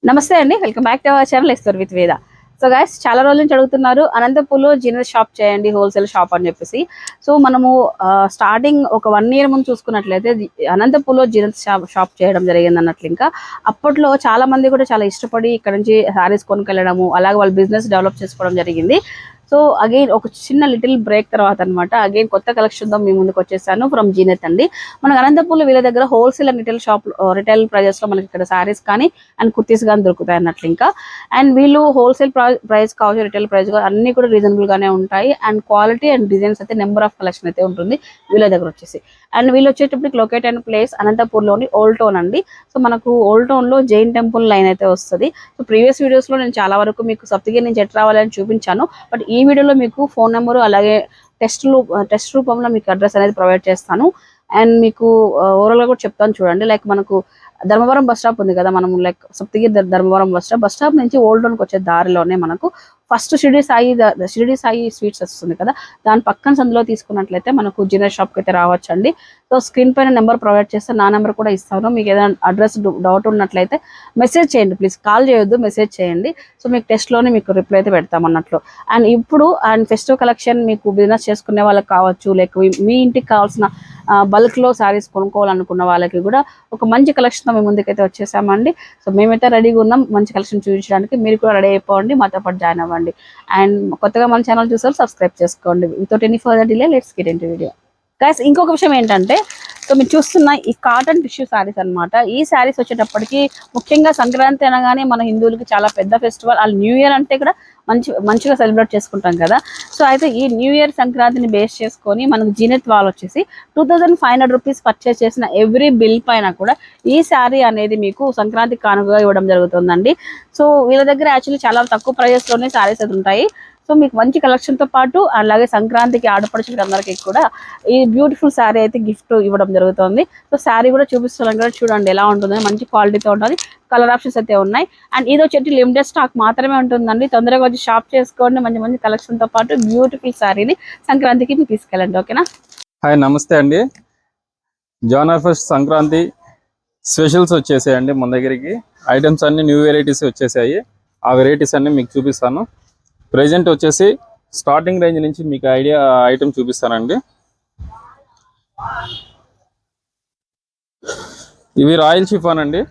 నమస్తే అండి, welcome back to our channel explore with వేద. సో గైస్, చాలా రోజుల నుంచి అడుగుతున్నారు అనంతపూర్లో జీనస్ షాప్ చేయండి, హోల్సేల్ షాప్ అని చెప్పేసి. సో మనము స్టార్టింగ్ ఒక 1 year ముందు చూసుకున్నట్లయితే అనంతపూర్లో జీనస్ షాప్ చేయడం జరిగింది అన్నట్లు. ఇంకా అప్పట్లో చాలా మంది కూడా చాలా ఇష్టపడి ఇక్కడ నుంచి శారీస్ కొనుకెళ్ళడము, అలాగే వాళ్ళ బిజినెస్ డెవలప్ చేసుకోవడం జరిగింది. సో అగైన్ ఒక చిన్న లిటిల్ బ్రేక్ తర్వాత అనమాట అగైన్ కొత్త కలెక్షన్తో మీ ముందుకు వచ్చేసాను ఫ్రమ్ జీనత్ అండి. మనకు అనంతపూర్లో వీళ్ళ దగ్గర wholesale and retail shop, retail ప్రైజెస్లో మనకి ఇక్కడ శారీస్ కానీ అండ్ కుర్తీస్ కానీ దొరుకుతాయి అన్నట్లు. ఇంకా అండ్ వీళ్ళు హోల్సేల్ ప్రైస్ కావచ్చు, రిటైల్ ప్రైస్ కావచ్చు, అన్ని కూడా రీజనబుల్ గానే ఉంటాయి. అండ్ క్వాలిటీ అండ్ డిజైన్స్ అయితే నెంబర్ ఆఫ్ కలెక్షన్ అయితే ఉంటుంది వీళ్ళ దగ్గర వచ్చేసి. అండ్ వీళ్ళు వచ్చేటప్పటికి లొకేట్ అయిన ప్లేస్ అనంతపూర్లోని ఓల్డ్ టౌన్ అండి. సో మనకు ఓల్డ్ టౌన్ లో జైన్ టెంపుల్ లైన్ అయితే వస్తుంది. సో ప్రీవియస్ వీడియోస్ లో నేను చాలా వరకు మీకు సప్తగిరి నుంచి ఎట్ రావాలని చూపించాను. బట్ ఈ వీడియోలో మీకు ఫోన్ నెంబరు అలాగే టెస్ట్ రూపంలో మీకు అడ్రస్ అనేది ప్రొవైడ్ చేస్తాను. అండ్ మీకు ఓవరాల్ గా కూడా చెప్తాను చూడండి. లైక్ మనకు ధర్మవరం బస్ స్టాప్ ఉంది కదా, మనం like Saptagiri Dharmavaram bus stop నుంచి ఓల్డ్ టౌన్కి వచ్చే దారిలోనే మనకు ఫస్ట్ షిరిడి సాయి స్వీట్స్ వస్తుంది కదా, దాని పక్కన సందులో తీసుకున్నట్లయితే మనకు జీనస్ షాప్కి అయితే రావచ్చండి. సో స్క్రీన్ పైన నెంబర్ ప్రొవైడ్ చేస్తే నా నెంబర్ కూడా ఇస్తాను. మీకు ఏదైనా అడ్రస్ డౌట్ ఉన్నట్లయితే మెసేజ్ చేయండి, ప్లీజ్ కాల్ చేయొద్దు, మెసేజ్ చేయండి. సో మీకు టెస్ట్లోనే మీకు రిప్లై అయితే పెడతాం అన్నట్లు. అండ్ ఇప్పుడు అండ్ ఫెస్టివ్ కలెక్షన్ మీకు బిజినెస్ చేసుకునే వాళ్ళకి కావచ్చు, లేక మీ ఇంటికి కావాల్సిన బల్క్లో శారీస్ కొనుక్కోవాలనుకున్న వాళ్ళకి కూడా ఒక మంచి కలెక్షన్తో మేము ముందుకైతే వచ్చేసామండి. సో మేమైతే రెడీగా ఉన్నాం మంచి కలెక్షన్ చూపించడానికి. మీరు కూడా రెడీ అయిపోండి, మాతో పాటు జాయిన్ అవ్వండి. అండ్ కొత్తగా మన ఛానల్ చూసారు సబ్స్క్రైబ్ చేసుకోండి. Without any further delay let's get into video. Guys, ఇంకొక విషయం ఏంటంటే, సో మీరు చూస్తున్న ఈ కాటన్ టిష్యూ శారీస్ అనమాట. ఈ శారీస్ వచ్చేటప్పటికి ముఖ్యంగా సంక్రాంతి అనగానే మన హిందువులకి చాలా పెద్ద ఫెస్టివల్. వాళ్ళు న్యూ ఇయర్ అంటే కూడా మంచిగా సెలబ్రేట్ చేసుకుంటాం కదా. సో అయితే ఈ న్యూ ఇయర్ సంక్రాంతిని బేస్ చేసుకొని మనకు జీనత్ వాళ్ళు వచ్చేసి 2500 రూపీస్ పర్చేస్ చేసిన ఎవ్రీ బిల్ పైన కూడా ఈ శారీ అనేది మీకు సంక్రాంతి కానుకగా ఇవ్వడం జరుగుతుందండి. సో వీళ్ళ దగ్గర యాక్చువల్లీ చాలా తక్కువ ప్రైజెస్లోనే శారీస్ అయితే ఉంటాయి. సో మీకు మంచి కలెక్షన్తో పాటు అలాగే సంక్రాంతికి ఆడపడుచులు అందరికీ కూడా ఈ బ్యూటిఫుల్ శారీ అయితే గిఫ్ట్ ఇవ్వడం జరుగుతుంది. సో శారీ కూడా చూపిస్తున్నాం కదా, చూడండి ఎలా ఉంటుంది, మంచి క్వాలిటీతో ఉంటుంది. కలర్ ఆప్షన్స్ అయితే ఉన్నాయి. అండ్ ఇది వచ్చేటి లిమిటెడ్ స్టాక్ మాత్రమే ఉంటుందండి. తొందరగా వచ్చి షాప్ చేసుకోండి. మంచి మంచి కలెక్షన్తో పాటు బ్యూటిఫుల్ శారీని సంక్రాంతికి మీకు తీసుకెళ్ళండి. ఓకేనా? హాయ్, నమస్తే అండి. జనవరి 1st సంక్రాంతి స్పెషల్స్ వచ్చేసాయండి మన దగ్గరికి. ఐటమ్స్ అన్ని న్యూ వెరైటీస్ వచ్చేసాయి. ఆ వెరైటీస్ అన్ని మీకు చూపిస్తాను. ప్రెజెంట్ వచ్చేసి స్టార్టింగ్ రేంజ్ నుంచి మీకు ఐటమ్ చూపిస్తానండి. ఇవి రాయల్ షిఫాన్ అండి.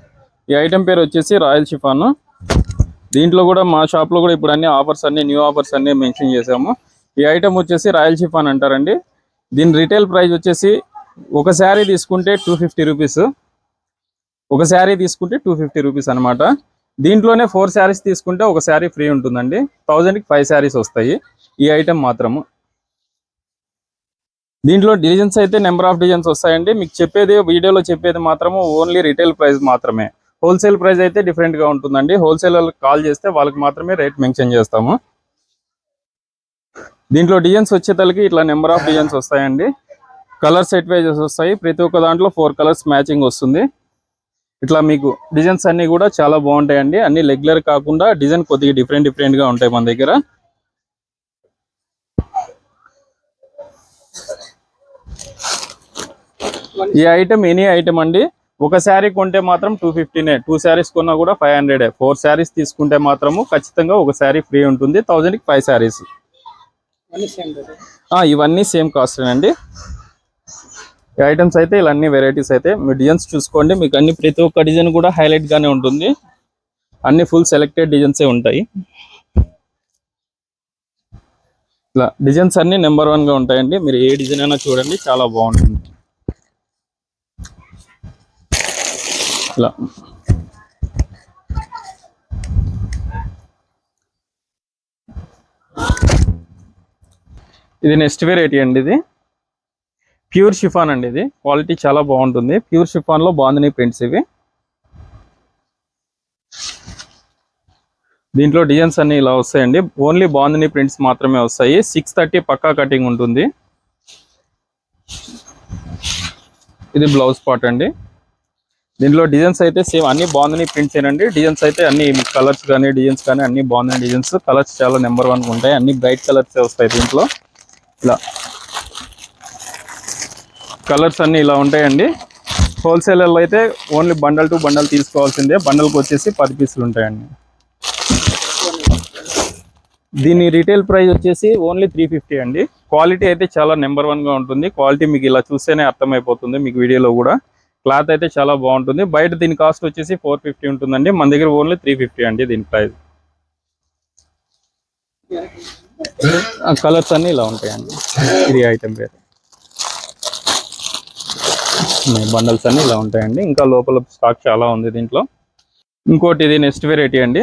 ఈ ఐటమ్ పేరు వచ్చేసి రాయల్ షిఫాన్. దీంట్లో కూడా మా షాప్లో కూడా ఇప్పుడు అన్ని ఆఫర్స్ అన్ని న్యూ ఆఫర్స్ అన్ని మెన్షన్ చేసాము. ఈ ఐటమ్ వచ్చేసి రాయల్ షిఫాన్ అంటారండి. దీని రిటైల్ ప్రైస్ వచ్చేసి ఒక శారీ తీసుకుంటే 250 రూపీస్, ఒక శారీ తీసుకుంటే 250 రూపీస్ అనమాట. దీంట్లోనే 4 శారీస్ తీసుకుంటే ఒక శారీ ఫ్రీ ఉంటుందండి. 1000కి 5 శారీస్ వస్తాయి ఈ ఐటమ్ మాత్రము. దీంట్లో డిజైన్స్ అయితే నెంబర్ ఆఫ్ డిజైన్స్ వస్తాయండి. మీకు చెప్పేది వీడియోలో చెప్పేది మాత్రము ఓన్లీ రిటైల్ ప్రైస్ మాత్రమే. హోల్సేల్ ప్రైస్ అయితే డిఫరెంట్గా ఉంటుందండి. హోల్సేల్ వాళ్ళకి కాల్ చేస్తే వాళ్ళకి మాత్రమే రేట్ మెన్షన్ చేస్తాము. దీంట్లో డిజైన్స్ వచ్చేతలకి ఇట్లా నెంబర్ ఆఫ్ డిజైన్స్ వస్తాయండి. కలర్ సెట్ వైజెస్ వస్తాయి. ప్రతి ఒక్క దాంట్లో 4 కలర్స్ మ్యాచింగ్ వస్తుంది. ఇట్లా మీకు డిజైన్స్ అన్ని కూడా చాలా బాగుంటాయండి. అన్ని రెగ్యులర్ కాకుండా డిజైన్ కొద్దిగా డిఫరెంట్ గా ఉంటాయి మన దగ్గర. ఈ ఐటమ్ ఎనీ ఐటమ్ అండి. ఒక శారీ కొంటే మాత్రం 250నే, 2 శారీస్ కొన్నా కూడా 500. 4 శారీస్ తీసుకుంటే మాత్రము ఖచ్చితంగా ఒక శారీ ఫ్రీ ఉంటుంది. 1000కి 5 శారీస్. ఇవన్నీ సేమ్ కాస్ట్ అండి. ఈ ఐటమ్స్ అయితే ఇలా అన్ని వెరైటీస్ అయితే మీ డిజైన్స్ చూసుకోండి. మీకు అన్ని ప్రతి ఒక్క డిజైన్ కూడా హైలైట్ గానే ఉంటుంది. అన్ని ఫుల్ సెలెక్టెడ్ డిజైన్సే ఉంటాయి. ఇలా డిజైన్స్ అన్ని నెంబర్ 1 గా ఉంటాయండి. మీరు ఏ డిజైన్ అయినా చూడండి, చాలా బాగుంటుంది. ఇలా ఇది నెక్స్ట్ వెరైటీ అండి. ఇది ప్యూర్ షిఫాన్ అండి. ఇది క్వాలిటీ చాలా బాగుంటుంది. ప్యూర్ షిఫాన్ లో బాందిని ప్రింట్స్ ఇవి. దీంట్లో డిజైన్స్ అన్ని ఇలా వస్తాయండి. ఓన్లీ బాందిని ప్రింట్స్ మాత్రమే వస్తాయి. 630 పక్కా కటింగ్ ఉంటుంది. ఇది బ్లౌజ్ పార్ట్ అండి. దీంట్లో డిజైన్స్ అయితే సేమ్ అన్ని బాందిని ప్రింట్స్ ఏనండి. డిజైన్స్ అయితే అన్ని కలర్స్ కానీ డిజైన్స్ కానీ అన్ని బాందిని డిజైన్స్. కలర్స్ చాలా నెంబర్ 1 ఉంటాయి. అన్ని బ్రైట్ కలర్స్ వస్తాయి దీంట్లో. ఇలా కలర్స్ అన్ని ఇలా ఉంటాయండి. హోల్సేలర్లో అయితే ఓన్లీ బండల్ టు బండల్ తీసుకోవాల్సిందే. బండల్కి వచ్చేసి 10 పీసులు ఉంటాయండి. దీని రీటైల్ ప్రైస్ వచ్చేసి ఓన్లీ 350 అండి. క్వాలిటీ అయితే చాలా నెంబర్ 1గా ఉంటుంది. క్వాలిటీ మీకు ఇలా చూస్తేనే అర్థమైపోతుంది మీకు వీడియోలో కూడా. క్లాత్ అయితే చాలా బాగుంటుంది. బయట దీని కాస్ట్ వచ్చేసి 450 ఉంటుందండి. మన దగ్గర ఓన్లీ 350 అండి దీని ప్రైస్. కలర్స్ అన్నీ ఇలా ఉంటాయండి. ఇది ఐటమ్ పేరు. బండల్స్ అన్నీ ఇలా ఉంటాయండి. ఇంకా లోపల స్టాక్ చాలా ఉంది దీంట్లో. ఇంకోటి ఇది నెక్స్ట్ వెరైటీ అండి.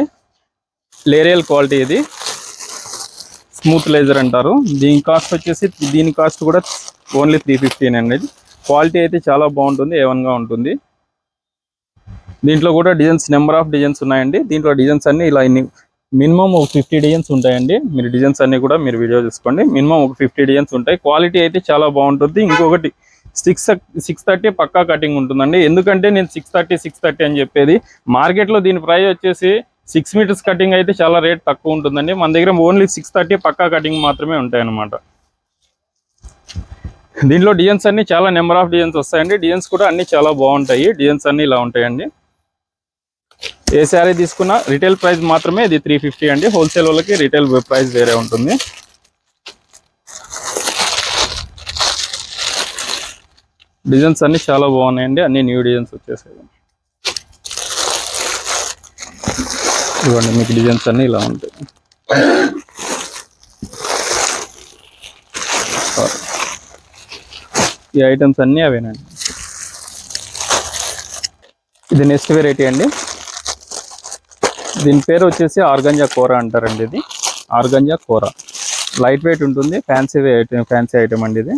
లేరియల్ క్వాలిటీ ఇది, స్మూత్ లేజర్ అంటారు. దీని కాస్ట్ వచ్చేసి దీని కాస్ట్ కూడా ఓన్లీ 350 అండి. క్వాలిటీ అయితే చాలా బాగుంటుంది, ఏవన్గా ఉంటుంది. దీంట్లో కూడా డిజైన్స్ నెంబర్ ఆఫ్ డిజైన్స్ ఉన్నాయండి. దీంట్లో డిజైన్స్ అన్ని ఇలా మినిమం ఒక 50 డిజైన్స్ ఉంటాయండి. మీరు డిజైన్స్ అన్ని కూడా మీరు వీడియో చూసుకోండి. మినిమం ఒక 50 డిజైన్స్ ఉంటాయి. క్వాలిటీ అయితే చాలా బాగుంటుంది. ఇంకొకటి 630 పక్కా కటింగ్ ఉంటుందండి. ఎందుకంటే నేను 630 అని చెప్పేది, మార్కెట్లో దీని ప్రైస్ వచ్చేసి 6 మీటర్స్ కటింగ్ అయితే చాలా రేట్ తక్కువ ఉంటుందండి. మన దగ్గర ఓన్లీ 630 పక్కా కటింగ్ మాత్రమే ఉంటాయన్నమాట. దీంట్లో డిజైన్స్ అన్ని చాలా నెంబర్ ఆఫ్ డిజైన్స్ వస్తాయండి. డిజైన్స్ కూడా అన్ని చాలా బాగుంటాయి. డిజైన్స్ అన్ని ఇలా ఉంటాయండి. ఏ శారీ తీసుకున్నా రిటైల్ ప్రైస్ మాత్రమే ఇది 350 అండి. హోల్సేల్ వాళ్ళకి రిటైల్ ప్రైస్ వేరే ఉంటుంది. డిజైన్స్ అన్ని చాలా బాగున్నాయండి. అన్ని న్యూ డిజైన్స్ వచ్చేసాయి. ఇవ్వండి మీకు డిజైన్స్ అన్ని ఇలా ఉంటాయి. ఈ ఐటమ్స్ అన్నీ అవేనండి. ఇది నెక్స్ట్ వెరైటీ అండి. దీని పేరు వచ్చేసి ఆర్గంజా కూర అంటారండి. ఇది ఆర్గంజా కూర, లైట్ వెయిట్ ఉంటుంది. ఫ్యాన్సీ ఐటమ్ అండి ఇది.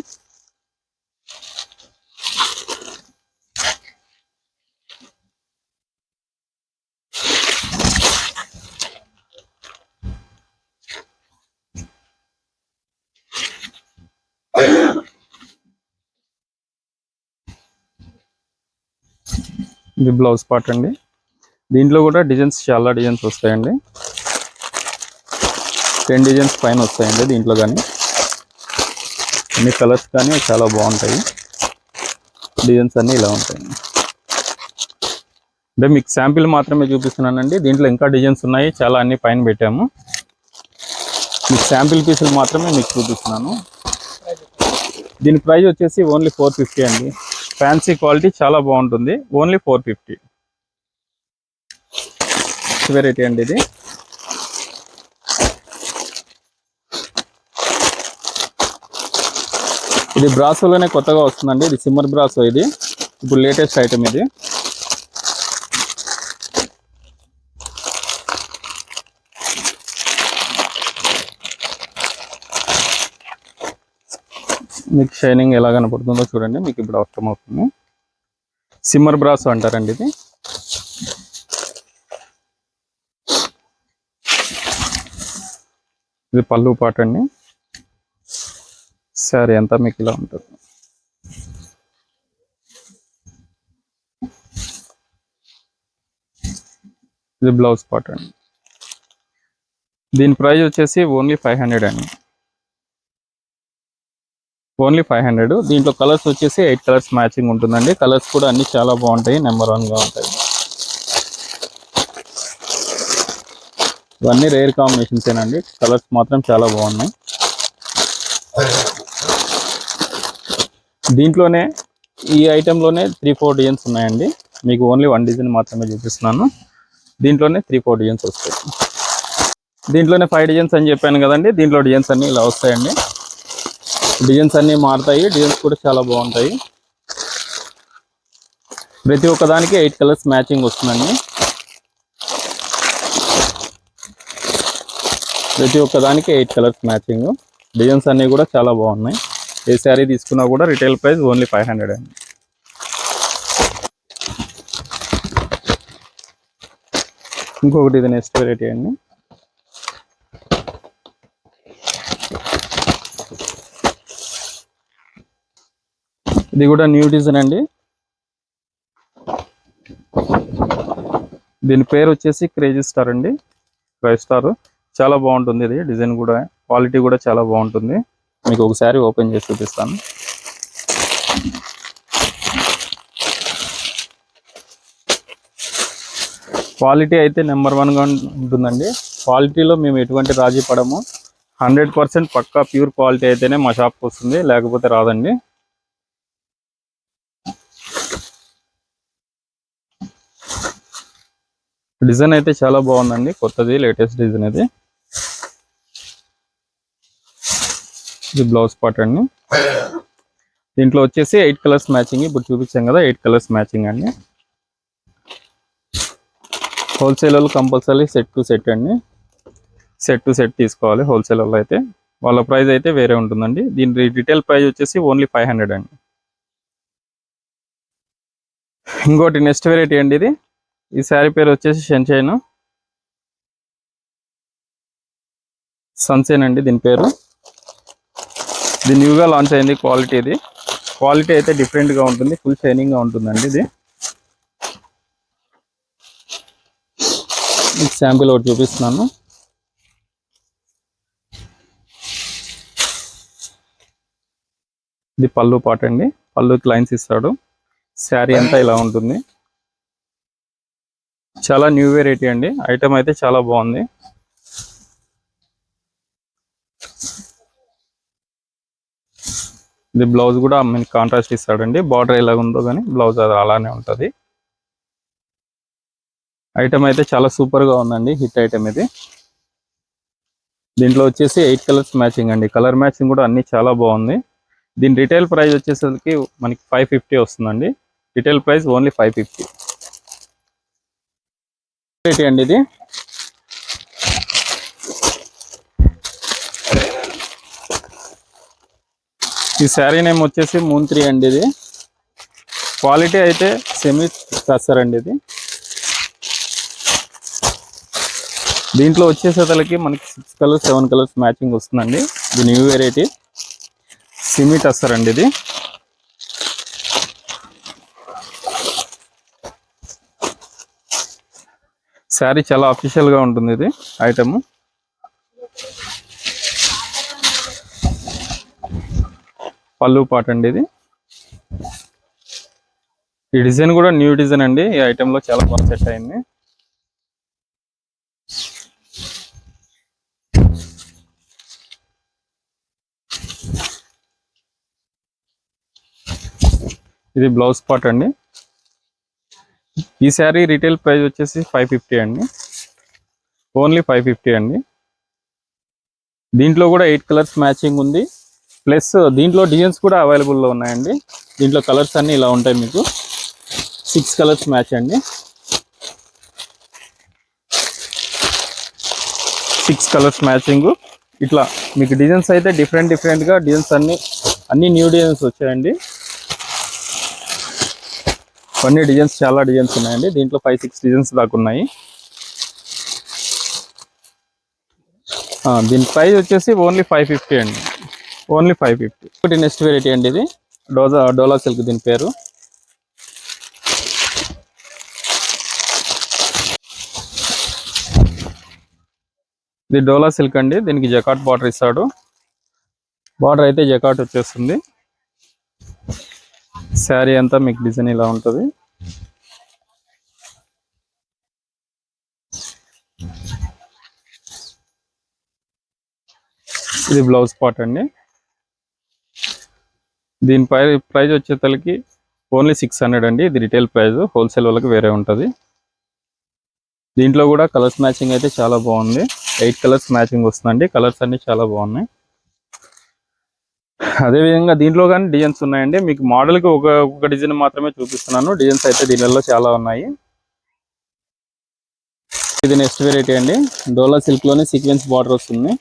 ఇది బ్లౌజ్ పార్ట్ అండి. దీంట్లో కూడా డిజైన్స్ చాలా డిజైన్స్ వస్తాయండి. 10 డిజైన్స్ పైన వస్తాయండి దీంట్లో. కానీ అన్ని కలర్స్ కానీ చాలా బాగుంటాయి. డిజైన్స్ అన్నీ ఇలా ఉంటాయి. అంటే మీకు శాంపిల్ మాత్రమే చూపిస్తున్నానండి. దీంట్లో ఇంకా డిజైన్స్ ఉన్నాయి చాలా, అన్ని పైన పెట్టాము. మీకు శాంపిల్ పీసులు మాత్రమే మీకు చూపిస్తున్నాను. దీని ప్రైస్ వచ్చేసి ఓన్లీ 450 అండి. ఫ్యాన్సీ క్వాలిటీ చాలా బాగుంటుంది. ఓన్లీ 450 వెరైటీ అండి ఇది. ఇది బ్రాసోలోనే కొత్తగా వస్తుందండి. ఇది సిమ్మర్ బ్రాసో. ఇది ఇప్పుడు లేటెస్ట్ ఐటమ్ ఇది. మీకు షైనింగ్ ఎలా కనపడుతుందో చూడండి, మీకు ఇప్పుడు అర్థమవుతుంది. సిమ్మర్ బ్రాసో అంటారండి ఇది. ఇది పళ్ళు పాట అండి. శారీ అంతా మీకు ఇలా ఉంటుంది. ఇది బ్లౌజ్ పార్ట్ అండి. దీని ప్రైస్ వచ్చేసి ఓన్లీ 500 అండి. ఓన్లీ 500. దీంట్లో కలర్స్ వచ్చేసి 8 కలర్స్ మ్యాచింగ్ ఉంటుందండి. కలర్స్ కూడా అన్ని చాలా బాగుంటాయి, నెంబర్ 1గా ఉంటాయి. ఇవన్నీ రేర్ కాంబినేషన్స్ ఏనండి. కలర్స్ మాత్రం చాలా బాగున్నాయి. దీంట్లోనే ఈ ఐటెంలోనే 3-4 డిజైన్స్ ఉన్నాయండి. మీకు ఓన్లీ 1 డిజైన్ మాత్రమే చూపిస్తున్నాను. దీంట్లోనే 3-4 డిజైన్స్ వస్తాయి. దీంట్లోనే 5 డిజైన్స్ అని చెప్పాను కదండి. దీంట్లో డిజైన్స్ అన్నీ ఇలా వస్తాయండి. డిజైన్స్ అన్నీ మారుతాయి. డిజైన్స్ కూడా చాలా బాగుంటాయి. ప్రతి ఒక్కదానికి 8 కలర్స్ మ్యాచింగ్ వస్తుందండి. ప్రతి ఒక్కదానికి 8 కలర్స్ మ్యాచింగ్. డిజైన్స్ అన్నీ కూడా చాలా బాగున్నాయి. ఏ శారీ తీసుకున్నా కూడా రిటైల్ ప్రైస్ ఓన్లీ 500 అండి. ఇంకొకటి ఇది నెక్స్ట్ వెరైటీ అండి. ఇది కూడా న్యూ డిజైన్ అండి. దీని పేరు వచ్చేసి క్రేజీ స్టార్ అండి. క్రేజీ స్టార్ చాలా బాగుంటుంది. ఇది డిజైన్ కూడా, క్వాలిటీ కూడా చాలా బాగుంటుంది. మీకు ఒకసారి ఓపెన్ చేసి చూపిస్తాను. క్వాలిటీ అయితే నెంబర్ 1గా ఉంటుందండి. క్వాలిటీలో మేము ఎటువంటి రాజీ పడము. 100% పక్కా ప్యూర్ క్వాలిటీ అయితేనే మా షాప్కి వస్తుంది, లేకపోతే రాదండి. డిజైన్ అయితే చాలా బాగుందండి, కొత్తది లేటెస్ట్ డిజైన్ ఇది. ఇది బ్లౌజ్ పార్ట్ అండి. దీంట్లో వచ్చేసి 8 కలర్స్ మ్యాచింగ్, ఇప్పుడు చూపించాం కదా 8 కలర్స్ మ్యాచింగ్ అండి. హోల్సేల్ వాళ్ళు కంపల్సరీ సెట్ టు సెట్ అండి, సెట్ టు సెట్ తీసుకోవాలి. హోల్సేల్ వాళ్ళు అయితే వాళ్ళ ప్రైస్ అయితే వేరే ఉంటుందండి. దీని రిటైల్ ప్రైస్ వచ్చేసి ఓన్లీ 500 అండి. ఇంకోటి నెక్స్ట్ వెరైటీ అండి ఇది. ఈ శారీ పేరు వచ్చేసి షెన్షైన్ సన్షైన్ అండి దీని పేరు. ఇది న్యూగా లాంచ్ అయింది. క్వాలిటీ అయితే డిఫరెంట్గా ఉంటుంది, ఫుల్ షైనింగ్గా ఉంటుందండి. ఇది శాంపిల్ ఒకటి చూపిస్తున్నాను. ఇది పళ్ళు పాట అండి, పళ్ళుకి లైన్స్ ఇస్తాడు. శారీ అంతా ఇలా ఉంటుంది. చాలా న్యూ వెరైటీ అండి, ఐటమ్ అయితే చాలా బాగుంది. ఇది బ్లౌజ్ కూడా మనకి కాంట్రాస్ట్ ఇస్తాడండి. బార్డర్ ఎలా ఉందో కానీ బ్లౌజ్ అది అలానే ఉంటుంది. ఐటమ్ అయితే చాలా సూపర్గా ఉందండి, హిట్ ఐటమ్ ఇది. దీంట్లో వచ్చేసి 8 కలర్స్ మ్యాచింగ్ అండి. కలర్ మ్యాచింగ్ కూడా అన్ని చాలా బాగుంది. దీని రిటైల్ ప్రైస్ వచ్చేసరికి మనకి 550 వస్తుందండి. రిటైల్ ప్రైస్ ఓన్లీ 550 అండి. ఇది ఈ శారీ నేమ్ వచ్చేసి మూన్3 అండి. ఇది క్వాలిటీ అయితే సెమీ టస్సర్ అండి. ఇది దీంట్లో వచ్చేసేతలకి మనకి 6 కలర్స్ 7 కలర్స్ మ్యాచింగ్ వస్తుందండి. ఇది న్యూ వెరైటీ సెమీ టస్సర్ అండి. ఇది శారీ చాలా అఫీషియల్గా ఉంటుంది. ఇది ఐటమ్ పళ్ళు పాట అండి. ఇది ఈ డిజైన్ కూడా న్యూ డిజైన్ అండి. ఈ ఐటెంలో చాలా బాగా సెట్ అయింది. ఇది బ్లౌజ్ పార్ట్ అండి. ఈ శారీ రిటైల్ ప్రైస్ వచ్చేసి 550 అండి, ఓన్లీ 550 అండి. దీంట్లో కూడా 8 కలర్స్ మ్యాచింగ్ ఉంది, ప్లస్ దీంట్లో డిజైన్స్ కూడా అవైలబుల్లో ఉన్నాయండి. దీంట్లో కలర్స్ అన్నీ ఇలా ఉంటాయి. మీకు 6 కలర్స్ మ్యాచ్ అండి. 6 కలర్స్ మ్యాచింగ్. ఇట్లా మీకు డిజైన్స్ అయితే డిఫరెంట్గా డిజైన్స్ అన్ని న్యూ డిజైన్స్ వచ్చాయండి. కొన్ని డిజైన్స్ చాలా డిజైన్స్ ఉన్నాయండి. దీంట్లో 5-6 డిజైన్స్ దాకా ఉన్నాయి. దీని ప్రైస్ వచ్చేసి ఓన్లీ 550 అండి, ఓన్లీ 550. ఒకటి నెక్స్ట్ వెరైటీ అండి. ఇది డోలా సిల్క్ దీని పేరు. ఇది డోలా సిల్క్ అండి. దీనికి జకాట్ బార్డర్ ఇస్తాడు. బార్డర్ అయితే జకాట్ వచ్చేస్తుంది. శారీ అంతా మీకు డిజైన్ ఇలా ఉంటుంది. ఇది బ్లౌజ్ పార్ట్ అండి. దీని ప్రైస్ వచ్చేసరికి ఓన్లీ 600 అండి. ఇది రిటైల్ ప్రైస్, హోల్సేల్ వాళ్ళకి వేరే ఉంటుంది. దీంట్లో కూడా కలర్స్ మ్యాచింగ్ అయితే చాలా బాగుంది. 8 కలర్స్ మ్యాచింగ్ వస్తుందండి. కలర్స్ అన్ని చాలా బాగున్నాయి. అదేవిధంగా దీంట్లో కానీ డిజైన్స్ ఉన్నాయండి. మీకు మోడల్కి ఒక డిజైన్ మాత్రమే చూపిస్తున్నాను, డిజైన్స్ అయితే దీనిలో చాలా ఉన్నాయి. ఇది నెక్స్ట్ వెరైటీ అండి. డోలా సిల్క్లోనే సీక్వెన్స్ బార్డర్ వస్తుంది.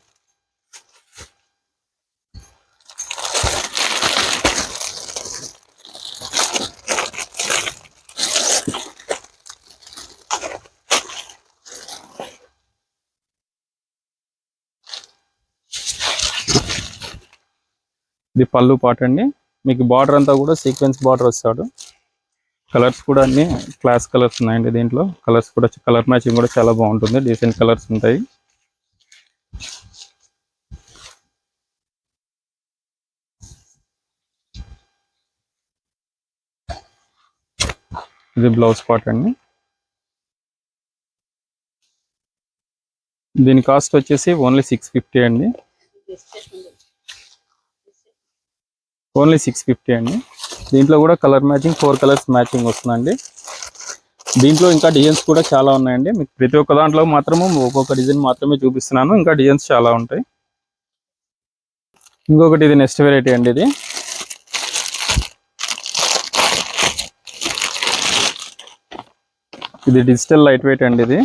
ఇది పళ్ళు పాట అండి. మీకు బార్డర్ అంతా కూడా సీక్వెన్స్ బార్డర్ వస్తాడు. కలర్స్ కూడా అన్ని క్లాస్ కలర్స్ ఉన్నాయండి. దీంట్లో కలర్స్ కూడా కలర్ మ్యాచింగ్ కూడా చాలా బాగుంటుంది. డీసెంట్ కలర్స్ ఉంటాయి. ఇది బ్లౌజ్ పార్ట్ అండి. దీని కాస్ట్ వచ్చేసి ఓన్లీ 650 అండి. ఓన్లీ 650 అండి. దీంట్లో కూడా కలర్ మ్యాచింగ్ 4 కలర్స్ మ్యాచింగ్ వస్తుందండి. దీంట్లో ఇంకా డిజైన్స్ కూడా చాలా ఉన్నాయండి. మీకు ప్రతి ఒక్క దాంట్లో మాత్రము ఒక్కొక్క డిజైన్ మాత్రమే చూపిస్తున్నాను, ఇంకా డిజైన్స్ చాలా ఉంటాయి. ఇంకొకటి ఇది నెక్స్ట్ వెరైటీ అండి. ఇది డిజిటల్ లైట్ వెయిట్ అండి. ఇది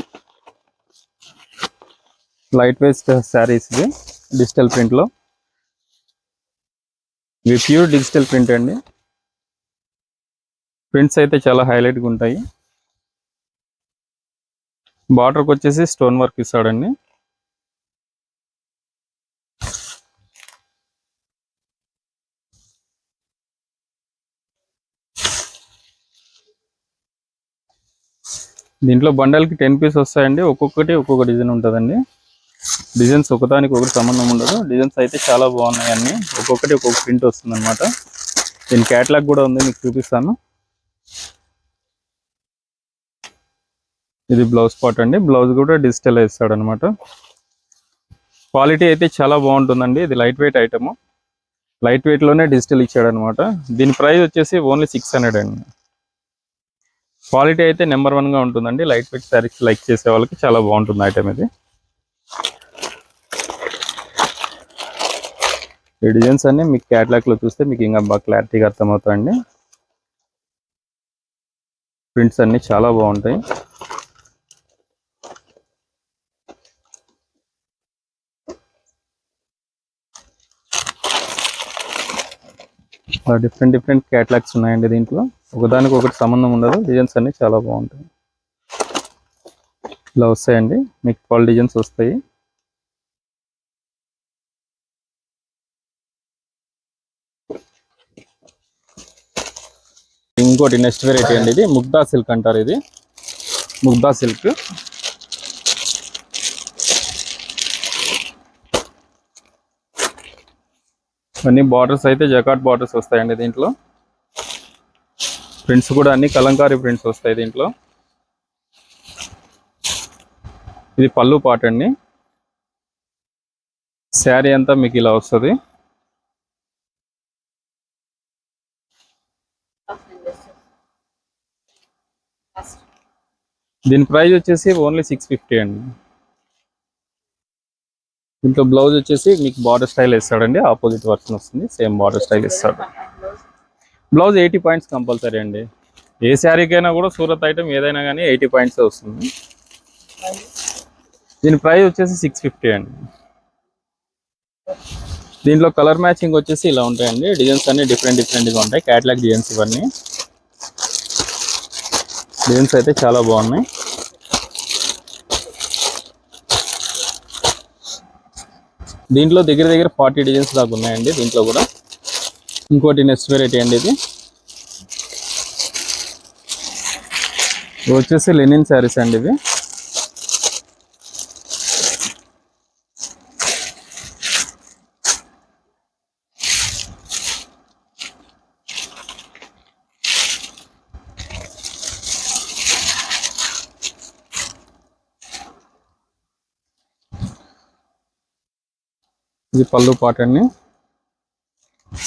లైట్ వెయిట్ శారీస్, ఇది డిజిటల్ ప్రింట్లో. ఇవి ప్యూర్ డిజిటల్ ప్రింట్ అండి. ప్రింట్స్ అయితే చాలా హైలైట్గా ఉంటాయి. బార్డర్కి వచ్చేసి స్టోన్ వర్క్ ఇస్తాడండి. దీంట్లో బండల్కి 10 పీస్ వస్తాయండి. ఒక్కొక్కటి ఒక్కొక్క డిజైన్ ఉంటుందండి. డిజైన్స్ ఒకదానికి ఒకటి సంబంధం ఉండదు. డిజైన్స్ అయితే చాలా బాగున్నాయి అన్ని. ఒక్కొక్కటి ఒక్కొక్క ప్రింట్ వస్తుంది అనమాట. దీని క్యాటలాగ్ కూడా ఉంది, మీకు చూపిస్తాను. ఇది బ్లౌజ్ పార్ట్ అండి. బ్లౌజ్ కూడా డిజిటల్ ఇస్తాడు అనమాట. క్వాలిటీ అయితే చాలా బాగుంటుందండి. ఇది light weight item. Light weight లోనే డిజిటల్ ఇచ్చాడు అనమాట. దీని ప్రైస్ వచ్చేసి ఓన్లీ 600 అండి. క్వాలిటీ అయితే నెంబర్ 1 గా ఉంటుందండి. లైట్ వెయిట్ శారీస్ లైక్ చేసే వాళ్ళకి చాలా బాగుంటుంది ఐటమ్ ఇది. ఈ డిజైన్స్ అన్ని మీకు క్యాటలాగ్ లో చూస్తే మీకు ఇంకా బాగా క్లారిటీగా అర్థమవుతాయండి. ప్రింట్స్ అన్ని చాలా బాగుంటాయి. డిఫరెంట్ క్యాటలాగ్స్ ఉన్నాయండి. దీంట్లో ఒకదానికి ఒకటి సంబంధం ఉండదు. డిజైన్స్ అన్ని చాలా బాగుంటాయి. ఇలా వస్తాయండి, మీకు 12 డిజైన్స్ వస్తాయి. ఇంకోటి నెక్స్ట్ వెరైటీ అండి. ఇది ముగ్దా సిల్క్ అంటారు. ఇది ముగ్దా సిల్క్. అన్ని బార్డర్స్ అయితే జకాట్ బార్డర్స్ వస్తాయండి. దీంట్లో ప్రింట్స్ కూడా అన్ని కలంకారీ ప్రింట్స్ వస్తాయి దీంట్లో. ఇది పళ్ళు పాట అండి. శారీ అంతా మీకు ఇలా వస్తుంది. దీని ప్రైస్ వచ్చేసి ఓన్లీ 650 అండి. దీంట్లో బ్లౌజ్ వచ్చేసి మీకు బార్డర్ స్టైల్ ఇస్తాడండి. ఆపోజిట్ వర్షన్ వస్తుంది, సేమ్ బార్డర్ స్టైల్ ఇస్తాడు. బ్లౌజ్ 80 పాయింట్స్ కంపల్సరీ అండి. ఏ శారీకైనా కూడా సూరత్ ఐటమ్ ఏదైనా కానీ 80 పాయింట్స్ వస్తుంది. దీని ప్రైస్ వచ్చేసి 650 అండి. దీంట్లో కలర్ మ్యాచింగ్ వచ్చేసి ఇలా ఉంటాయండి. డిజైన్స్ అన్ని డిఫరెంట్గా ఉంటాయి. క్యాటలాగ్ డిజైన్స్ ఇవన్నీ. డిజైన్స్ అయితే చాలా బాగున్నాయి. దీంట్లో దగ్గర 40 డిజైన్స్ దాకా ఉన్నాయండి. దీంట్లో కూడా ఇంకోటి నెక్స్ట్ వెరైటీ అండి. ఇది వచ్చేసి లెనిన్ శారీస్ అండి. ఇవి ఇది పళ్ళు పాట అండి.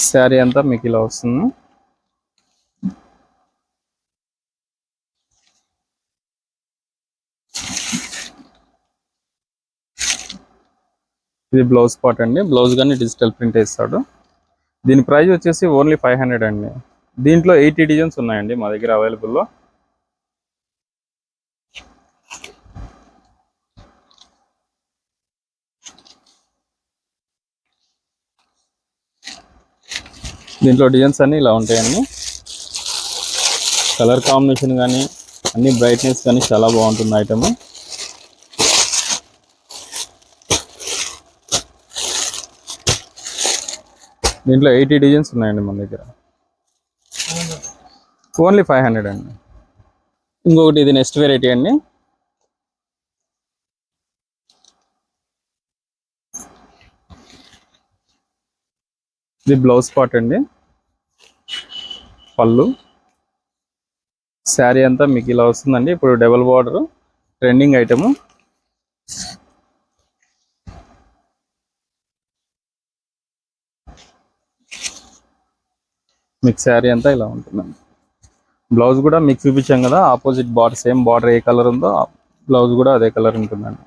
శారీ అంతా మీకు ఇలా వస్తుంది. ఇది బ్లౌజ్ పార్ట్ అండి. బ్లౌజ్ కానీ డిజిటల్ ప్రింట్ వేస్తాడు. దీని ప్రైస్ వచ్చేసి ఓన్లీ 500 అండి. దీంట్లో 80 డిజైన్స్ ఉన్నాయండి మా దగ్గర అవైలబుల్లో. దీంట్లో డిజైన్స్ అన్నీ ఇలా ఉంటాయండి. కలర్ కాంబినేషన్ కానీ అన్ని బ్రైట్నెస్ కానీ చాలా బాగుంటుంది ఐటమ్. దీంట్లో 80 డిజైన్స్ ఉన్నాయండి మన దగ్గర. ఓన్లీ 500 అండి. ఇంకొకటి ఇది నెక్స్ట్ వెరైటీ అండి. ఇది బ్లౌజ్ పార్ట్ అండి. పళ్ళు శారీ అంతా మీకు ఇలా వస్తుందండి. ఇప్పుడు డబుల్ బార్డర్ ట్రెండింగ్ ఐటమ్. మీకు శారీ అంతా ఇలా ఉంటుందండి. బ్లౌజ్ కూడా మీకు చూపించాం కదా, ఆపోజిట్ బార్డర్, సేమ్ బార్డర్ ఏ కలర్ ఉందో బ్లౌజ్ కూడా అదే కలర్ ఉంటుందండి.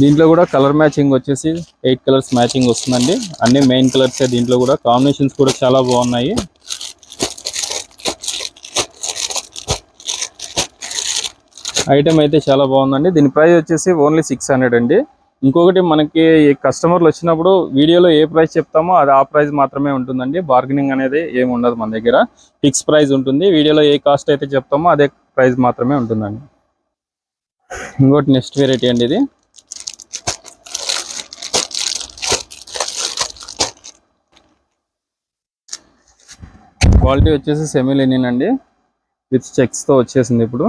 దీంట్లో కూడా కలర్ మ్యాచింగ్ వచ్చేసి 8 కలర్స్ మ్యాచింగ్ వస్తుందండి. అన్ని మెయిన్ కలర్సే. దీంట్లో కూడా కాంబినేషన్స్ కూడా చాలా బాగున్నాయి. ఐటమ్ అయితే చాలా బాగుందండి. దీని ప్రైస్ వచ్చేసి ఓన్లీ 600 అండి. ఇంకొకటి, మనకి కస్టమర్లు వచ్చినప్పుడు వీడియోలో ఏ ప్రైస్ చెప్తామో అది ఆ ప్రైస్ మాత్రమే ఉంటుందండి. బార్గెనింగ్ అనేది ఏమి ఉండదు మన దగ్గర. ఫిక్స్ ప్రైస్ ఉంటుంది. వీడియోలో ఏ కాస్ట్ అయితే చెప్తామో అదే ప్రైస్ మాత్రమే ఉంటుందండి. ఇంకోటి నెక్స్ట్ వెరైటీ అండి. ఇది క్వాలిటీ వచ్చేసి సెమీ లెనిన్ అండి, విత్ చెక్స్తో వచ్చేసింది. ఇప్పుడు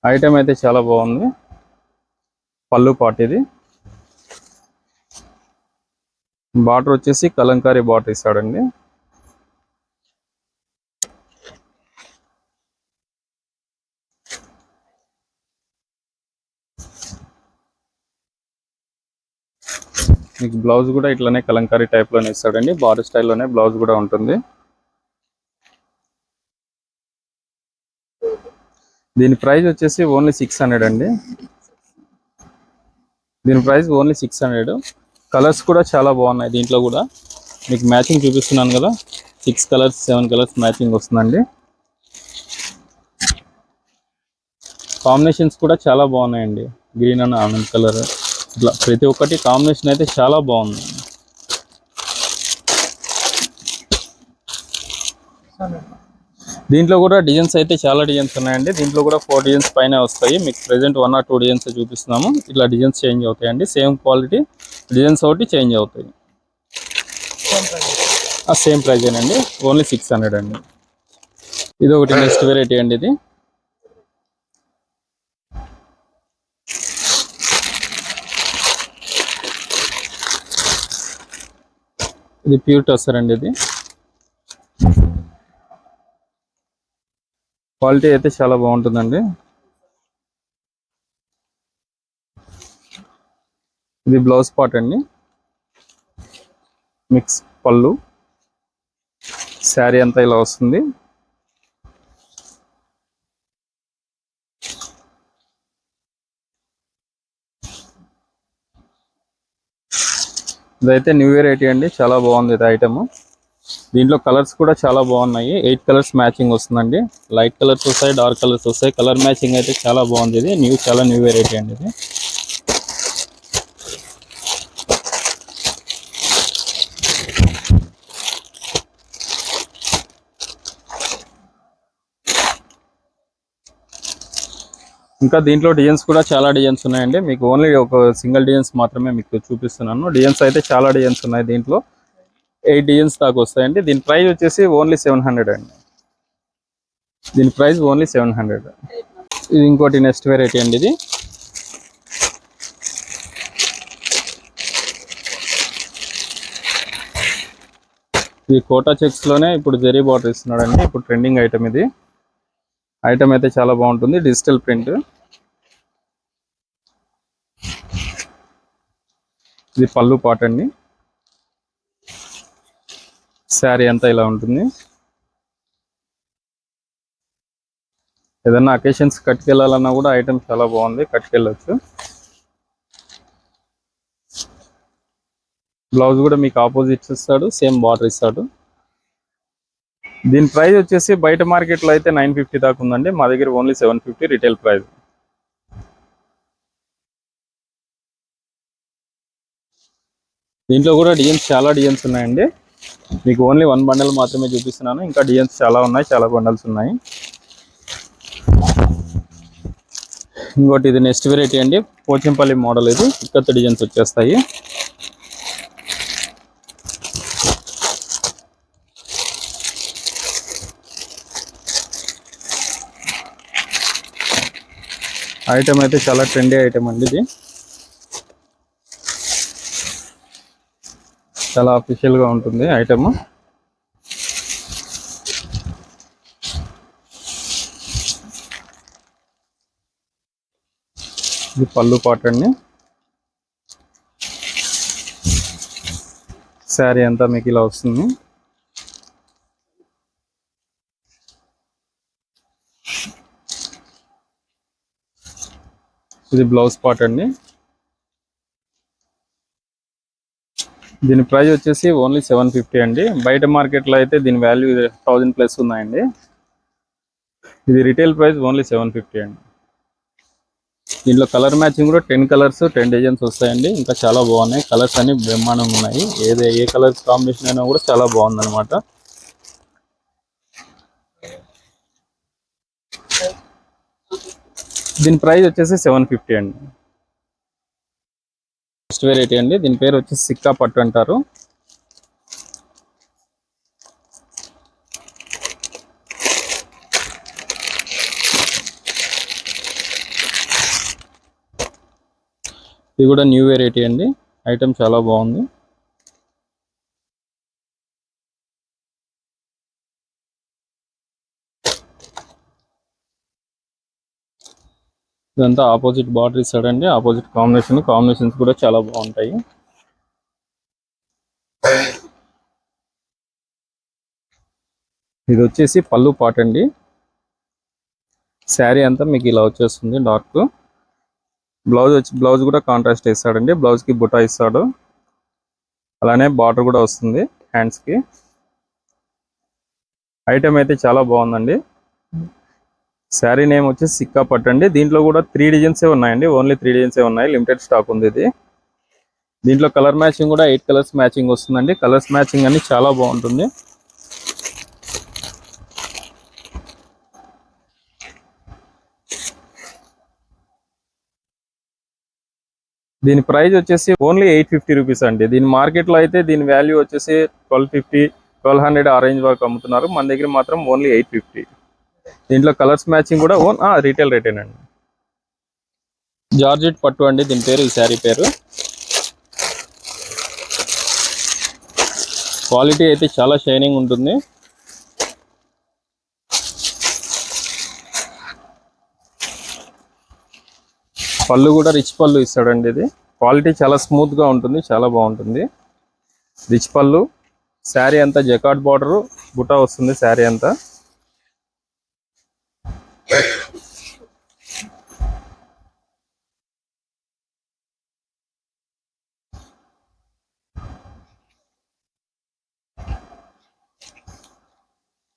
ఐటమ్ అయితే చాలా బాగుంది. పళ్ళు పాట్ ఇది. బార్డర్ వచ్చేసి కలంకారీ బార్డర్ ఇస్తాడండి. మీకు బ్లౌజ్ కూడా ఇట్లానే కలంకారీ టైప్లోనే ఇస్తాడండి. బార్డర్ స్టైల్లోనే బ్లౌజ్ కూడా ఉంటుంది. దీని ప్రైస్ వచ్చేసి ఓన్లీ 600 అండి. దీని ప్రైస్ ఓన్లీ 600. కలర్స్ కూడా చాలా బాగున్నాయి. దీంట్లో కూడా మీకు మ్యాచింగ్ చూపిస్తున్నాను కదా, 6 కలర్స్ 7 కలర్స్ మ్యాచింగ్ వస్తుందండి. కాంబినేషన్స్ కూడా చాలా బాగున్నాయండి. గ్రీన్ అండ్ ఆనంద్ కలర్, ఇట్లా ప్రతి ఒక్కటి కాంబినేషన్ అయితే చాలా బాగుంది. దీంట్లో కూడా డిజైన్స్ అయితే చాలా డిజైన్స్ ఉన్నాయండి. దీంట్లో కూడా 4 డిజైన్స్ పైన వస్తాయి. మీకు ప్రెజెంట్ 1 or 2 డిజైన్స్ చూపిస్తున్నాము. ఇట్లా డిజైన్స్ చేంజ్ అవుతాయండి. సేమ్ క్వాలిటీ డిజైన్స్ ఒకటి చేంజ్ అవుతాయి. సేమ్ ప్రైజేనండి, ఓన్లీ 600 అండి. ఇది ఒకటి నెక్స్ట్ వెరైటీ అండి. ఇది ప్యూర్ టస్సర్ అండి. ఇది క్వాలిటీ అయితే చాలా బాగుంటుందండి. ఇది బ్లౌజ్ పార్ట్ అండి. మిక్స్ పళ్ళు, శారీ అంతా ఇలా వస్తుంది. ఇదైతే న్యూ వెరైటీ అండి, చాలా బాగుంది ఇది ఐటమ్. దీంట్లో కలర్స్ కూడా చాలా బాగున్నాయి. 8 కలర్స్ మ్యాచింగ్ వస్తుందండి. లైట్ కలర్స్ వస్తాయి, డార్క్ కలర్స్ వస్తాయి. కలర్ మ్యాచింగ్ అయితే చాలా బాగుంది. ఇది చాలా న్యూ వెరైటీ అండి. ఇది ఇంకా దీంట్లో డిజైన్స్ కూడా చాలా డిజైన్స్ ఉన్నాయండి. మీకు ఓన్లీ ఒక సింగిల్ డిజైన్స్ మాత్రమే మీకు చూపిస్తున్నాను. డిజైన్స్ అయితే చాలా డిజైన్స్ ఉన్నాయి. దీంట్లో 8 డిజైన్స్ దాకా వస్తాయండి. దీని ప్రైస్ వచ్చేసి ఓన్లీ 700 అండి. దీని ప్రైస్ ఓన్లీ 700. ఇది ఇంకోటి నెక్స్ట్ వెరైటీ అండి. ఇది కోటా చెక్స్ లోనే ఇప్పుడు జెరీ బార్డర్ ఇస్తున్నాడండి. ఇప్పుడు ట్రెండింగ్ ఐటమ్ ఇది. ఐటమ్ అయితే చాలా బాగుంటుంది. Digital print. ఇది పళ్ళు పాట్ అండి. శారీ అంతా ఇలా ఉంటుంది. ఏదన్నా అకేషన్స్ కట్టుకెళ్ళాలన్నా కూడా ఐటమ్ చాలా బాగుంది, కట్టుకెళ్ళచ్చు. బ్లౌజ్ కూడా మీకు ఆపోజిట్ ఇస్తాడు, సేమ్ బార్డర్ ఇస్తాడు. దీని ప్రైస్ వచ్చేసి బయట మార్కెట్లో అయితే 950 దాకా ఉందండి. మా దగ్గర ఓన్లీ 750 రిటైల్ ప్రైస్. దీంట్లో కూడా డిజైన్స్ చాలా డిజైన్స్ ఉన్నాయండి. మీకు ఓన్లీ 1 బండల్ మాత్రమే చూపిస్తున్నాను. ఇంకా డిజైన్స్ చాలా ఉన్నాయి, చాలా బండల్స్ ఉన్నాయి. ఇంకోటి ఇది నెక్స్ట్ వెరైటీ అండి. పోచంపల్లి మోడల్. ఇది ఇక్కత్ డిజైన్స్ వచ్చేస్తాయి. ఐటమ్ అయితే చాలా ట్రెండీ ఐటమ్ అండి. ఇది చాలా అఫీషియల్ గా ఉంటుంది ఐటమ్. ఇది పళ్ళు పాట్ అండి. శారీ అంతా మీకు ఇలా వస్తుంది. ఇది బ్లౌజ్ పార్ట్ అండి. దీని ప్రైస్ వచ్చేసి ఓన్లీ 750 అండి. బయట మార్కెట్లో అయితే దీని వాల్యూ 1000+ ఉన్నాయండి. ఇది రిటైల్ ప్రైస్ ఓన్లీ 750 అండి. దీంట్లో కలర్ మ్యాచింగ్ కూడా 10 కలర్స్ 10 డిజైన్స్ వస్తాయండి. ఇంకా చాలా బాగున్నాయి. కలర్స్ అన్ని బ్రహ్మాండంగా ఉన్నాయి. ఏ కలర్ కాంబినేషన్ అయినా కూడా చాలా బాగుంది అనమాట. దీని ప్రైస్ వచ్చేసి 750 అండి. నెక్స్ట్ వెరైటీ అండి. దీని పేరు వచ్చేసి సిక్కా పట్టు అంటారు. ఇది కూడా న్యూ వెరైటీ అండి. ఐటమ్ చాలా బాగుంది. ఇదంతా ఆపోజిట్ బార్డర్ ఇస్తాడండి. ఆపోజిట్ కాంబినేషన్స్ కూడా చాలా బాగుంటాయి. ఇది వచ్చేసి పళ్ళు పాట్ అండి. శారీ అంతా మీకు ఇలా వచ్చేస్తుంది డార్క్. బ్లౌజ్ కూడా కాంట్రాస్ట్ ఇస్తాడండి. బ్లౌజ్ కి బుటా ఇస్తాడు. అలానే బార్డర్ కూడా వస్తుంది హ్యాండ్స్ కి. ఐటమ్ అయితే చాలా బాగుందండి. శారీ నేమ్ వచ్చేసి సిక్కా పట్టు అండి. దీంట్లో కూడా 3 డిజైన్సే ఉన్నాయండి. ఓన్లీ 3 డిజైన్సే ఉన్నాయి. లిమిటెడ్ స్టాక్ ఉంది ఇది. దీంట్లో కలర్ మ్యాచింగ్ కూడా 8 కలర్స్ మ్యాచింగ్ వస్తుందండి. కలర్స్ మ్యాచింగ్ అన్ని చాలా బాగుంటుంది. దీని ప్రైస్ వచ్చేసి ఓన్లీ 850 రూపీస్ అండి. దీని మార్కెట్లో అయితే దీని వాల్యూ వచ్చేసి 1250 1200 ఆ రేంజ్ వరకు అమ్ముతున్నారు. మన దగ్గర మాత్రం ఓన్లీ 850. దీంట్లో కలర్స్ మ్యాచింగ్ కూడా రీటైల్ రేటేనండి. జార్జెట్ పట్టు అండి దీని పేరు. ఈ శారీ పేరు. క్వాలిటీ అయితే చాలా షైనింగ్ ఉంటుంది. పళ్ళు కూడా రిచ్ పళ్ళు ఇస్తాడండి. ఇది క్వాలిటీ చాలా స్మూత్ గా ఉంటుంది. చాలా బాగుంటుంది. రిచ్ పళ్ళు. శారీ అంతా జకార్డ్ బార్డర్ బుటా వస్తుంది. శారీ అంతా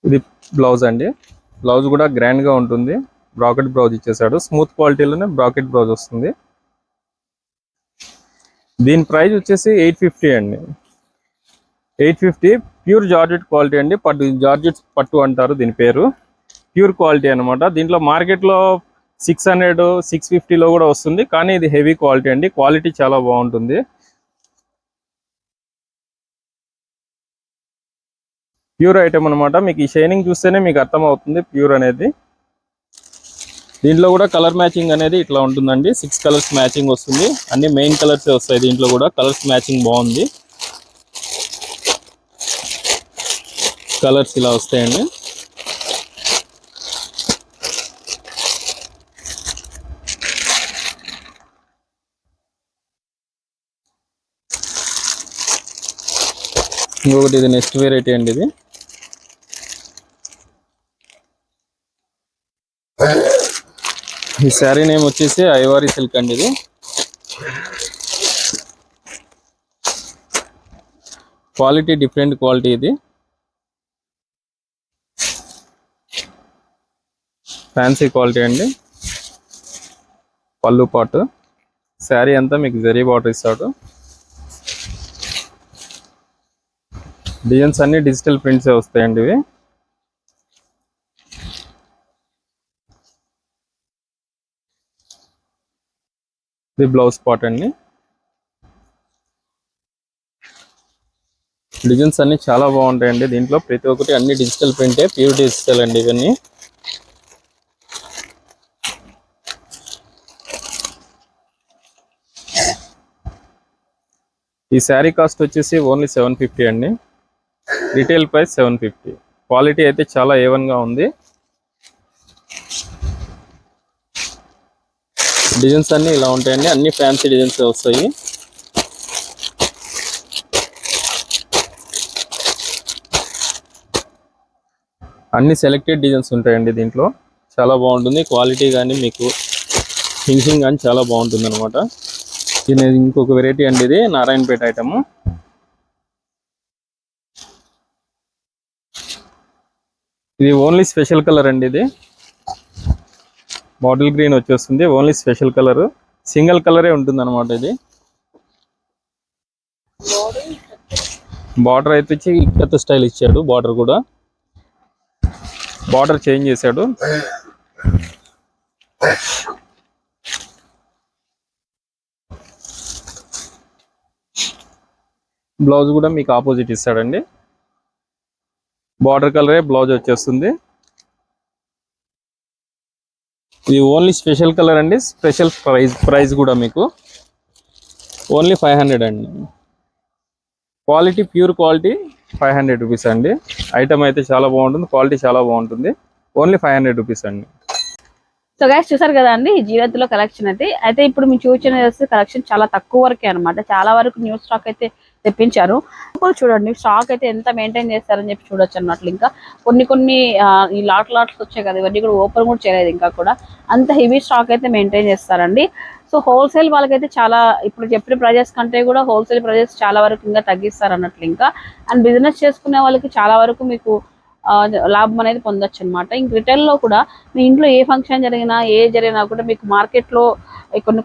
ఇది బ్లౌజ్ అండి. బ్లౌజ్ కూడా గ్రాండ్ గా ఉంటుంది. బ్రాకెట్ బ్లౌజ్ ఇచ్చేసాడు. స్మూత్ క్వాలిటీలోనే బ్రాకెట్ బ్లౌజ్ వస్తుంది. దీని ప్రైస్ వచ్చేసి 850 అండి. 850 ప్యూర్ జార్జెట్ క్వాలిటీ అండి. జార్జెట్ పట్టు అంటారు దీని పేరు. ప్యూర్ క్వాలిటీ అనమాట. దీంట్లో మార్కెట్లో 600 650లో కూడా వస్తుంది. కానీ ఇది హెవీ క్వాలిటీ అండి. క్వాలిటీ చాలా బాగుంటుంది. ప్యూర్ ఐటమ్ అనమాట. మీకు ఈ షైనింగ్ చూస్తేనే మీకు అర్థం అవుతుంది ప్యూర్ అనేది. దీంట్లో కూడా కలర్ మ్యాచింగ్ అనేది ఇట్లా ఉంటుందండి. 6 కలర్స్ మ్యాచింగ్ వస్తుంది. అన్ని మెయిన్ కలర్స్ వస్తాయి. దీంట్లో కూడా కలర్స్ మ్యాచింగ్ బాగుంది. కలర్స్ ఇలా వస్తాయండి. ఇంకొకటి ఇది నెక్స్ట్ వెరైటీ అండి. ఇది ఈ శారీ నేమ్ వచ్చేసి ఐవారీ సిల్క్ అండి. ఇది క్వాలిటీ డిఫరెంట్ క్వాలిటీ. ఇది ఫ్యాన్సీ క్వాలిటీ అండి. పళ్ళు పాటు. శారీ అంతా మీకు జరీ బార్డర్ ఇస్తాడు. డిజైన్స్ అన్ని డిజిటల్ ప్రింట్సే వస్తాయండి ఇవి. ఇది బ్లౌజ్ పార్ట్ అండి. డిజైన్స్ అన్ని చాలా బాగుంటాయండి. దీంట్లో ప్రతి ఒక్కటి అన్ని డిజిటల్ ప్రింటే. ప్యూర్ డిజిటల్ అండి ఇవన్నీ. ఈ శారీ కాస్ట్ వచ్చేసి ఓన్లీ 750 అండి. Retail price 750. క్వాలిటీ అయితే చాలా A1 గా ఉంది. డిజైన్స్ అన్ని ఇలా ఉంటాయండి. అన్ని ఫ్యాన్సీ డిజైన్స్ వస్తాయి. అన్ని సెలెక్టెడ్ డిజైన్స్ ఉంటాయండి దీంట్లో. చాలా బాగుంటుంది క్వాలిటీ కానీ మీకు ఫినిషింగ్ కానీ చాలా బాగుంటుంది అనమాట. ఇది ఇంకొక వెరైటీ అండి, ఇది నారాయణపేట ఐటమ్. ఇది ఓన్లీ స్పెషల్ కలర్ అండి. ఇది బాటిల్ గ్రీన్ వచ్చేస్తుంది, ఓన్లీ స్పెషల్ కలర్, సింగిల్ కలరే ఉంటుంది అనమాట. ఇది బార్డర్ అయితే వచ్చి కొత్త స్టైల్ ఇచ్చాడు, బార్డర్ కూడా బార్డర్ చేంజ్ చేశాడు. బ్లౌజ్ కూడా మీకు ఆపోజిట్ ఇస్తాడండి, బార్డర్ కలరే బ్లౌజ్ వచ్చేస్తుంది. ఇది ఓన్లీ స్పెషల్ కలర్ అండి, స్పెషల్ ప్రైస్ కూడా మీకు ఓన్లీ 500 అండి. క్వాలిటీ ప్యూర్ క్వాలిటీ 500 రూపీస్ అండి. ఐటమ్ అయితే చాలా బాగుంటుంది, క్వాలిటీ చాలా బాగుంటుంది, ఓన్లీ 500 రూపీస్ అండి. సో గైస్ చూసారు కదా అండి జీరత్లో కలెక్షన్ అయితే ఇప్పుడు మీరు చూసిన కలెక్షన్ చాలా తక్కువ వరకే అనమాట. చాలా వరకు న్యూ స్టాక్ అయితే తెప్పించారు. చూడండి స్టాక్ అయితే ఎంత మెయింటైన్ చేస్తారని చెప్పి చూడొచ్చు అన్నట్లు. ఇంకా కొన్ని ఈ లాట్స్ వచ్చాయి కదా, ఇవన్నీ కూడా ఓపెన్ కూడా చేయలేదు ఇంకా కూడా. అంత హెవీ స్టాక్ అయితే మెయింటైన్ చేస్తారండి. సో హోల్సేల్ వాళ్ళకైతే చాలా ఇప్పుడు చెప్పిన ప్రైజెస్ కంటే కూడా హోల్సేల్ ప్రైజెస్ చాలా వరకు ఇంకా తగ్గిస్తారు అన్నట్లు. ఇంకా అండ్ బిజినెస్ చేసుకునే వాళ్ళకి చాలా వరకు మీకు లాభం అనేది పొందొచ్చు అనమాట. ఇంక రిటైల్లో కూడా మీ ఇంట్లో ఏ ఫంక్షన్ జరిగినా కూడా మీకు మార్కెట్లో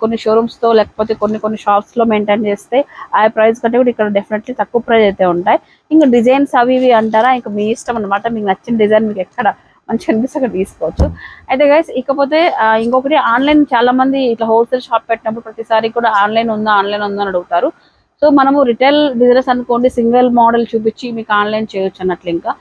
కొన్ని షోరూమ్స్తో లేకపోతే కొన్ని షాప్స్లో మెయింటైన్ చేస్తే ఆ ప్రైస్ కంటే కూడా ఇక్కడ డెఫినెట్లీ తక్కువ ప్రైస్ అయితే ఉంటాయి. ఇంకా డిజైన్స్ అవి ఇవి అంటారా, ఇంకా మీ ఇష్టం అనమాట. మీకు నచ్చిన డిజైన్ మీకు ఎక్కడ మంచిగా అనిపిస్తే అక్కడ తీసుకోవచ్చు. అయితే గైస్ ఇకపోతే ఇంకొకటి ఆన్లైన్, చాలా మంది ఇట్లా హోల్సేల్ షాప్ పెట్టినప్పుడు ప్రతిసారి కూడా ఆన్లైన్ ఉందా అని అడుగుతారు. సో మనము రిటైల్ బిజినెస్ అనుకోండి, సింగిల్ మోడల్ చూపించి మీకు ఆన్లైన్ చేయొచ్చు అన్నట్లు. ఇంకా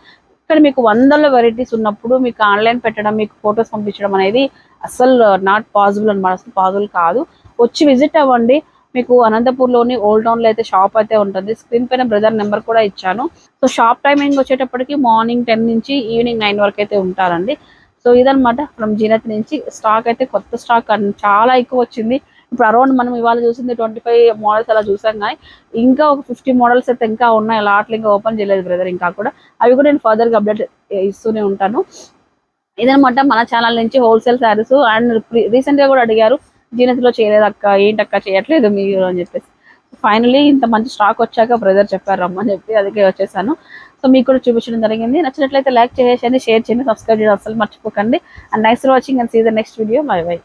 ఇక్కడ మీకు వందల వెరైటీస్ ఉన్నప్పుడు మీకు ఆన్లైన్ పెట్టడం, మీకు ఫొటోస్ పంపించడం అనేది అసలు నాట్ పాసిబుల్ అనమాట. అసలు పాసిబుల్ కాదు. వచ్చి విజిట్ అవ్వండి. మీకు అనంతపూర్లోని ఓల్డ్ టౌన్లో అయితే షాప్ అయితే ఉంటుంది. స్క్రీన్ పైన బ్రదర్ నెంబర్ కూడా ఇచ్చాను. సో షాప్ టైమింగ్ వచ్చేటప్పటికి మార్నింగ్ 10 నుంచి ఈవినింగ్ 9 వరకు అయితే ఉంటారండి. సో ఇదనమాట ఫ్రమ్ జీనత్ నుంచి. స్టాక్ అయితే కొత్త స్టాక్ చాలా ఎక్కువ వచ్చింది. ఇప్పుడు అరౌండ్ మనం ఇవాళ చూసింది 25 మోడల్స్ అలా చూసాం, కానీ ఇంకా ఒక 50 మోడల్స్ అయితే ఇంకా ఉన్నాయి. లాట్లు ఇంకా ఓపెన్ చేయలేదు బ్రదర్, ఇంకా కూడా అవి కూడా నేను ఫర్దర్గా అప్డేట్ ఇస్తూనే ఉంటాను. ఇదనమాట మన ఛానల్ నుంచి హోల్సేల్ శారీస్. అండ్ రీసెంట్గా కూడా అడిగారు జీనత్లో చేయలేదు అక్క, ఏంటక్క చేయట్లేదు మీరు అని చెప్పేసి. ఫైనలీ ఇంత మంచి స్టాక్ వచ్చాక బ్రదర్ చెప్పారు రమ్మని చెప్పి అందుకే వచ్చేసాను. సో మీకు కూడా చూపించడం జరిగింది. నచ్చినట్లయితే లైక్ చేసేయండి, షేర్ చేయండి, సబ్స్క్రైబ్ చేయడం అసలు మర్చిపోకండి. And nice for watching and see the next video. Bye by.